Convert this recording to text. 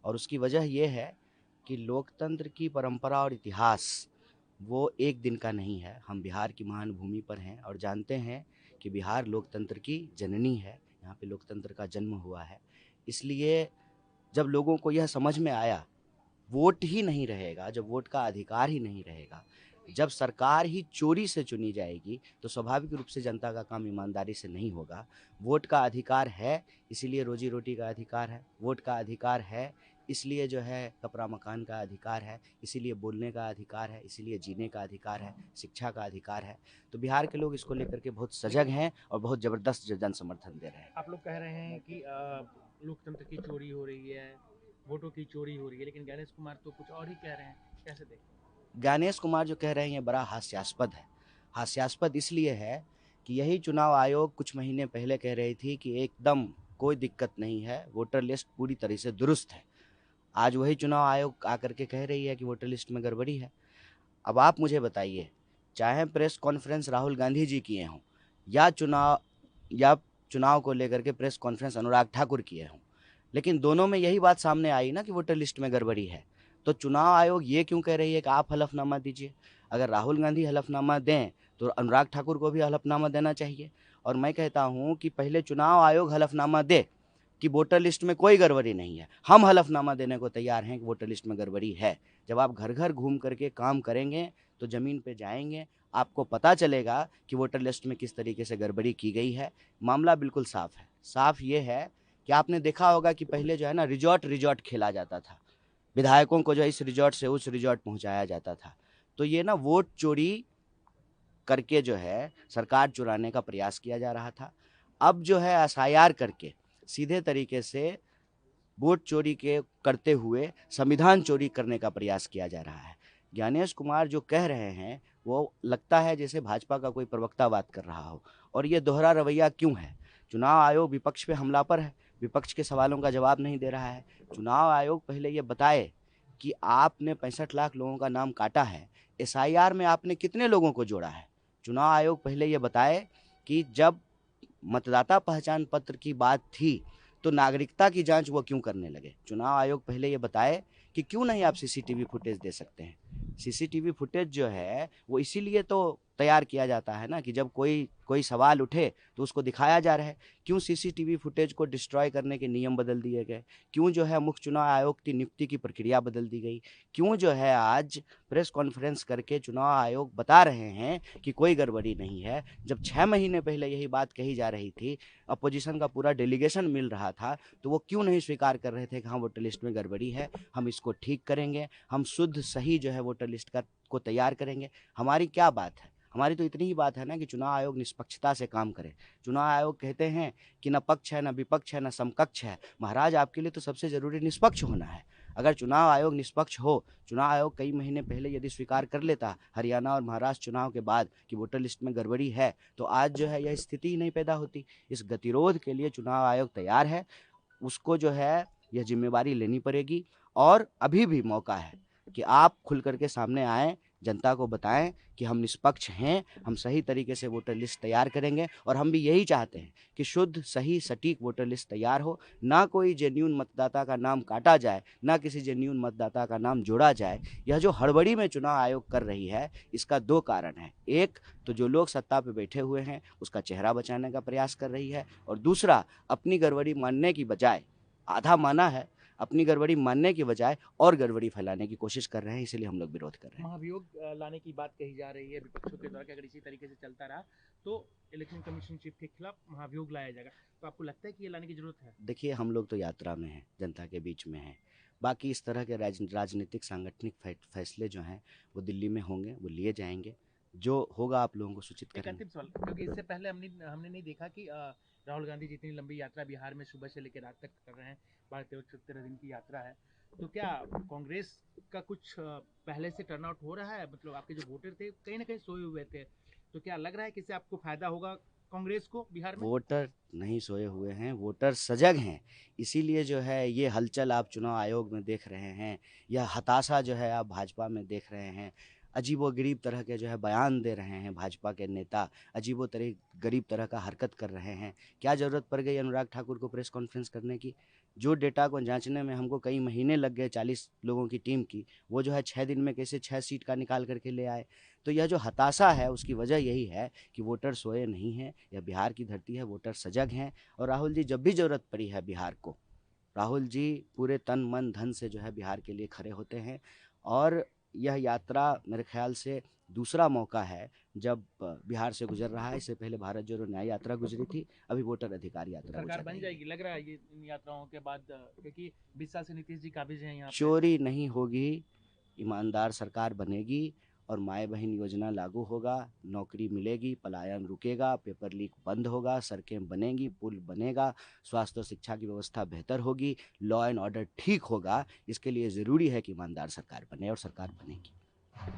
और उसकी वजह ये है कि लोकतंत्र की परंपरा और इतिहास वो एक दिन का नहीं है। हम बिहार की महान भूमि पर हैं और जानते हैं कि बिहार लोकतंत्र की जननी है, यहाँ पे लोकतंत्र का जन्म हुआ है। इसलिए जब लोगों को यह समझ में आया, वोट ही नहीं रहेगा, जब वोट का अधिकार ही नहीं रहेगा, जब सरकार ही चोरी से चुनी जाएगी, तो स्वाभाविक रूप से जनता का काम ईमानदारी से नहीं होगा। वोट का अधिकार है, इसीलिए रोजी रोटी का अधिकार है। वोट का अधिकार है, इसलिए जो है कपड़ा मकान का अधिकार है, इसीलिए बोलने का अधिकार है, इसीलिए जीने का अधिकार है, शिक्षा का अधिकार है। तो बिहार के लोग इसको लेकर के बहुत सजग हैं और बहुत ज़बरदस्त जन समर्थन दे रहे हैं। आप लोग कह रहे हैं कि लोकतंत्र की चोरी हो रही है, वोटों की चोरी हो रही है, लेकिन गणेश कुमार तो कुछ और ही कह रहे हैं। कैसे देखें? ज्ञानेश कुमार जो कह रहे हैं ये बड़ा हास्यास्पद है। हास्यास्पद इसलिए है कि यही चुनाव आयोग कुछ महीने पहले कह रही थी कि एकदम कोई दिक्कत नहीं है, वोटर लिस्ट पूरी तरह से दुरुस्त है। आज वही चुनाव आयोग आकर के कह रही है कि वोटर लिस्ट में गड़बड़ी है। अब आप मुझे बताइए, चाहे प्रेस कॉन्फ्रेंस राहुल गांधी जी किए हों या चुनाव को लेकर के प्रेस कॉन्फ्रेंस अनुराग ठाकुर किए हों, लेकिन दोनों में यही बात सामने आई ना कि वोटर लिस्ट में गड़बड़ी है। तो चुनाव आयोग ये क्यों कह रही है कि आप हलफनामा दीजिए? अगर राहुल गांधी हलफनामा दें तो अनुराग ठाकुर को भी हलफनामा देना चाहिए। और मैं कहता हूं कि पहले चुनाव आयोग हलफनामा दे कि वोटर लिस्ट में कोई गड़बड़ी नहीं है। हम हलफनामा देने को तैयार हैं कि वोटर लिस्ट में गड़बड़ी है। जब आप घर घर घूम करके काम करेंगे तो ज़मीन पे जाएंगे, आपको पता चलेगा कि वोटर लिस्ट में किस तरीके से गड़बड़ी की गई है। मामला बिल्कुल साफ है। साफ ये है कि आपने देखा होगा कि पहले जो है ना रिजॉर्ट रिजॉर्ट खेला जाता था, विधायकों को जो है इस रिजॉर्ट से उस रिजॉर्ट पहुंचाया जाता था। तो ये ना वोट चोरी करके जो है सरकार चुराने का प्रयास किया जा रहा था। अब जो है एसआईआर करके सीधे तरीके से वोट चोरी के करते हुए संविधान चोरी करने का प्रयास किया जा रहा है। ज्ञानेश कुमार जो कह रहे हैं वो लगता है जैसे भाजपा का कोई प्रवक्ता बात कर रहा हो। और ये दोहरा रवैया क्यों है? चुनाव आयोग विपक्ष पे हमला पर है, विपक्ष के सवालों का जवाब नहीं दे रहा है। चुनाव आयोग पहले ये बताए कि आपने 65 लाख लोगों का नाम काटा है, एसआईआर में आपने कितने लोगों को जोड़ा है? चुनाव आयोग पहले ये बताए कि जब मतदाता पहचान पत्र की बात थी तो नागरिकता की जांच वो क्यों करने लगे? चुनाव आयोग पहले ये बताए कि क्यों नहीं आप सीसीटीवी फुटेज दे सकते हैं। सीसीटीवी फुटेज जो है वो इसीलिए तो तैयार किया जाता है ना कि जब कोई कोई सवाल उठे तो उसको दिखाया जा रहा है। क्यों सीसीटीवी फुटेज को डिस्ट्रॉय करने के नियम बदल दिए गए? क्यों जो है मुख्य चुनाव आयोग की नियुक्ति की प्रक्रिया बदल दी गई? क्यों जो है आज प्रेस कॉन्फ्रेंस करके चुनाव आयोग बता रहे हैं कि कोई गड़बड़ी नहीं है, जब 6 महीने पहले यही बात कही जा रही थी, अपोजिशन का पूरा डेलीगेशन मिल रहा था, तो वो क्यों नहीं स्वीकार कर रहे थे कि हाँ वोटर लिस्ट में गड़बड़ी है, हम इसको ठीक करेंगे, हम शुद्ध सही जो है वोटर लिस्ट का को तैयार करेंगे। हमारी क्या बात है? हमारी तो इतनी ही बात है ना कि चुनाव आयोग निष्पक्षता से काम करे। चुनाव आयोग कहते हैं कि न पक्ष है, न विपक्ष है, न समकक्ष है। महाराज आपके लिए तो सबसे जरूरी निष्पक्ष होना है। अगर चुनाव आयोग निष्पक्ष हो, चुनाव आयोग कई महीने पहले यदि स्वीकार कर लेता हरियाणा और महाराष्ट्र चुनाव के बाद कि वोटर लिस्ट में गड़बड़ी है, तो आज जो है यह स्थिति ही नहीं पैदा होती। इस गतिरोध के लिए चुनाव आयोग तैयार है, उसको जो है यह जिम्मेवारी लेनी पड़ेगी। और अभी भी मौका है कि आप खुल करके सामने आएँ, जनता को बताएं कि हम निष्पक्ष हैं, हम सही तरीके से वोटर लिस्ट तैयार करेंगे। और हम भी यही चाहते हैं कि शुद्ध सही सटीक वोटर लिस्ट तैयार हो, ना कोई जेन्यून मतदाता का नाम काटा जाए, ना किसी जेन्यून मतदाता का नाम जोड़ा जाए। यह जो हड़बड़ी में चुनाव आयोग कर रही है, इसका दो कारण है। एक तो जो लोग सत्ता पे बैठे हुए हैं उसका चेहरा बचाने का प्रयास कर रही है, और दूसरा अपनी गड़बड़ी मानने की बजाय, आधा माना है, अपनी गड़बड़ी मानने की बजाय और गड़बड़ी फैलाने की कोशिश कर रहे हैं। इसलिए हम लोग विरोध कर रहे हैं। महाभियोग लाने की बात कही जा रही है विपक्षों के द्वारा कि अगर इसी तरीके से चलता रहा तो इलेक्शन कमीशन चीफ के खिलाफ महाभियोग लाया जाएगा। तो आपको लगता है कि ये लाने की जरूरत है? देखिए, हम लोग तो यात्रा में हैं, जनता के बीच में हैं। बाकी इस तरह के राजनीतिक सांगठनिक फैसले जो हैं वो दिल्ली में होंगे, वो लिए जाएंगे। जो होगा आप लोगों को सूचित एक करेंगे। अंतिम सवाल, क्योंकि इससे पहले हमने हमने नहीं देखा कि राहुल गांधी जितनी लंबी यात्रा बिहार में सुबह से लेकर रात तक कर रहे हैं, 12-13 दिन की यात्रा है। तो क्या कांग्रेस का कुछ पहले से टर्न आउट हो रहा है? मतलब आपके जो वोटर थे कहीं ना कहीं सोए हुए थे, तो क्या लग रहा है कि इससे आपको फायदा होगा कांग्रेस को बिहार में? वोटर नहीं सोए हुए हैं, वोटर सजग हैं। इसीलिए जो है ये हलचल आप चुनाव आयोग में देख रहे हैं, यह हताशा जो है आप भाजपा में देख रहे हैं। अजीबोगरीब तरह के जो है बयान दे रहे हैं भाजपा के नेता, अजीबो तरह गरीब तरह का हरकत कर रहे हैं। क्या ज़रूरत पड़ गई अनुराग ठाकुर को प्रेस कॉन्फ्रेंस करने की? जो डेटा को जांचने में हमको कई महीने लग गए 40 लोगों की टीम की, वो जो है 6 दिन में कैसे 6 सीट का निकाल करके ले आए। तो यह जो हताशा है उसकी वजह यही है कि वोटर सोए नहीं हैं, यह बिहार की धरती है, वोटर सजग हैं। और राहुल जी जब भी ज़रूरत पड़ी है बिहार को, राहुल जी पूरे तन मन धन से जो है बिहार के लिए खड़े होते हैं। और यह यात्रा मेरे ख्याल से दूसरा मौका है जब बिहार से गुजर रहा है। इससे पहले भारत जोड़ो न्याय यात्रा गुजरी थी, अभी वोटर अधिकार यात्रा सरकार गुजर बन रही जाएगी है। लग रहा है ये इन यात्राओं के बाद, क्योंकि 20 साल से नीतीश जी काबिज हैं यहाँ पे। चोरी नहीं होगी, ईमानदार सरकार बनेगी और माए बहन योजना लागू होगा, नौकरी मिलेगी, पलायन रुकेगा, पेपर लीक बंद होगा, सड़कें बनेंगी, पुल बनेगा, स्वास्थ्य और शिक्षा की व्यवस्था बेहतर होगी, लॉ एंड ऑर्डर ठीक होगा। इसके लिए ज़रूरी है कि ईमानदार सरकार बने और सरकार बनेगी।